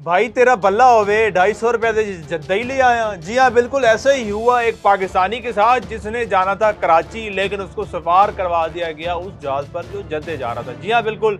भाई तेरा बल्ला होवे 250 रुपए से जद्दा ही ले आया। जी हाँ, बिल्कुल ऐसा ही हुआ एक पाकिस्तानी के साथ जिसने जाना था कराची, लेकिन उसको सफार करवा दिया गया उस जहाज पर जो जद्दे जा रहा था। जी हाँ बिल्कुल,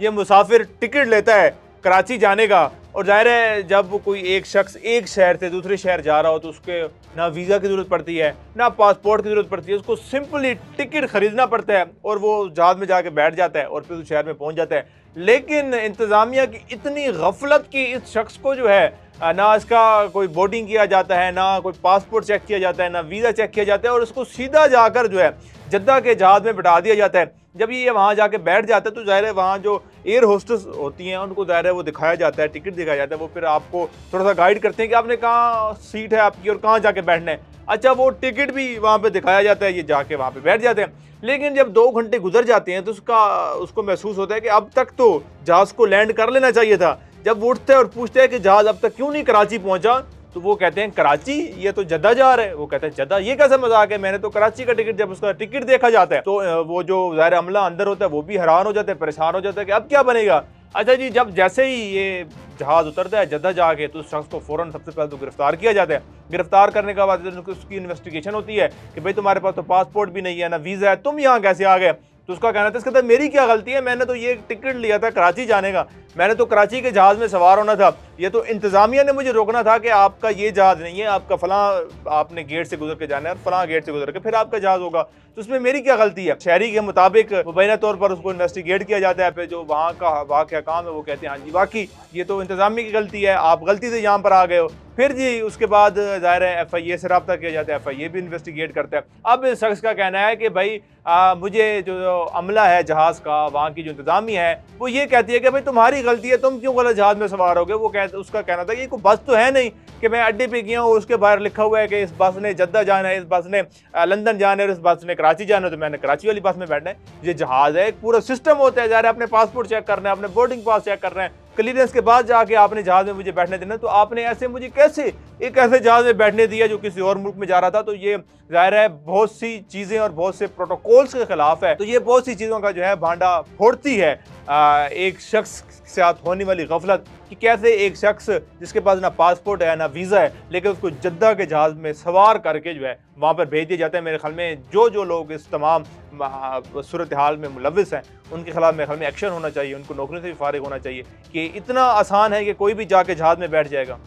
ये मुसाफिर टिकट लेता है कराची जाने का, और जाहिर है जब कोई एक शख्स एक शहर से दूसरे शहर जा रहा हो तो उसके ना वीज़ा की ज़रूरत पड़ती है ना पासपोर्ट की ज़रूरत पड़ती है, उसको सिंपली टिकट खरीदना पड़ता है और वो जहाज़ में जाके बैठ जाता है और फिर उस शहर में पहुंच जाता है। लेकिन इंतज़ामिया की इतनी गफलत की इस शख्स को जो है ना इसका कोई बोर्डिंग किया जाता है, ना कोई पासपोर्ट चेक किया जाता है, ना वीज़ा चेक किया जाता है, और उसको सीधा जाकर जो है जद्दा के जहाज़ में बिठा दिया जाता है। जब ये वहाँ जाके बैठ जाता है तो ज़ाहिर है वहाँ जो एयर होस्टेस होती हैं उनको ज़ाहिर है वो दिखाया जाता है, टिकट दिखाया जाता है, वो फिर आपको थोड़ा सा गाइड करते हैं कि आपने कहाँ सीट है आपकी और कहाँ जाके बैठना है। अच्छा, वो टिकट भी वहाँ पे दिखाया जाता है, ये जाके वहाँ पे बैठ जाते हैं। लेकिन जब 2 घंटे गुजर जाते हैं तो उसको महसूस होता है कि अब तक तो जहाज़ को लैंड कर लेना चाहिए था। जब वो उठते हैं और पूछते हैं कि जहाज़ अब तक क्यों नहीं कराची पहुँचा, तो वो कहते हैं कराची, ये तो जद्दा जा रहा है। वो कहते हैं जद्दा, ये कैसा मजाक है, मैंने तो कराची का टिकट। जब उसका टिकट देखा जाता है तो वो जो ज़ाहिर अमला अंदर होता है वो भी हैरान हो जाता है, परेशान हो जाता है कि अब क्या बनेगा। अच्छा जी, जब जैसे ही ये जहाज़ उतरता है जद्दा जाके तो उस शख्स को फ़ौरन सबसे पहले तो गिरफ्तार किया जाता है। गिरफ्तार करने के बाद उसकी इन्वेस्टिगेशन होती है कि भाई तुम्हारे पास तो पासपोर्ट भी नहीं है, ना वीज़ा है, तुम यहाँ कैसे आ गए। तो उसका कहना था, इसके अंदर मेरी क्या गलती है, मैंने तो ये टिकट लिया था कराची जाने का, मैंने तो कराची के जहाज़ में सवार होना था, ये तो इंतज़ामिया ने मुझे रोकना था कि आपका ये जहाज़ नहीं है, आपका फलां आपने गेट से गुजर के जाना है और फलां गेट से गुजर के फिर आपका जहाज़ होगा, तो उसमें मेरी क्या गलती है। शहरी के मुताबिक मुबैना तौर पर उसको इन्वेस्टिगेट किया जाता है, फिर जो वहाँ का वाक़या काम है वो कहते हैं हाँ जी वाकई ये तो इंतज़ामिया की गलती है, आप गलती से यहाँ पर आ गए हो। फिर जी उसके बाद ज़ाहिर है FIA से रब्ता किया जाता है, FIA भी इन्वेस्टिगेट करता है। अब इस शख्स का कहना है कि भाई मुझे जो अमला है जहाज़ का, वहाँ की जो इंतज़ामिया है वो ये कहती है कि भाई तुम्हारी गलती है, तुम क्यों गलत जहाज़ में सवार हो गए। उसका कहना था कि ये कोई बस तो है नहीं कि मैं अड्डे पे गया हूँ उसके बाहर लिखा हुआ है कि इस बस ने जद्दा जाना है, इस बस ने लंदन जाना है और इस बस ने कराची जाना है, तो मैंने कराची वाली बस में बैठना है। ये जहाज़ है, एक पूरा सिस्टम होता है, ज़ाहिर है अपने पासपोर्ट चेक करना है, अपने बोर्डिंग पास चेक करना है, क्लियरेंस के बाद जाके आपने जहाज़ में मुझे बैठने देना। तो आपने ऐसे मुझे कैसे एक ऐसे जहाज़ में बैठने दिया जो किसी और मुल्क में जा रहा था। तो ये ज़ाहिर है बहुत सी चीज़ें और बहुत से प्रोटोकॉल्स के खिलाफ है। तो ये बहुत सी चीज़ों का जो है भांडा फोड़ती है एक शख्स के साथ होने वाली गफलत, कि कैसे एक शख्स जिसके पास ना पासपोर्ट है ना वीज़ा है, लेकिन उसको जद्दा के जहाज़ में सवार करके जो है वहाँ पर भेज दिया जाता है। मेरे ख्याल में जो लोग इस तमाम सूरत हाल में मुलविस हैं उनके खिलाफ मेरे ख्याल में एक्शन होना चाहिए, उनको नौकरी से भी फारिग होना चाहिए कि इतना आसान है कि कोई भी जाके जहाज़ में बैठ जाएगा।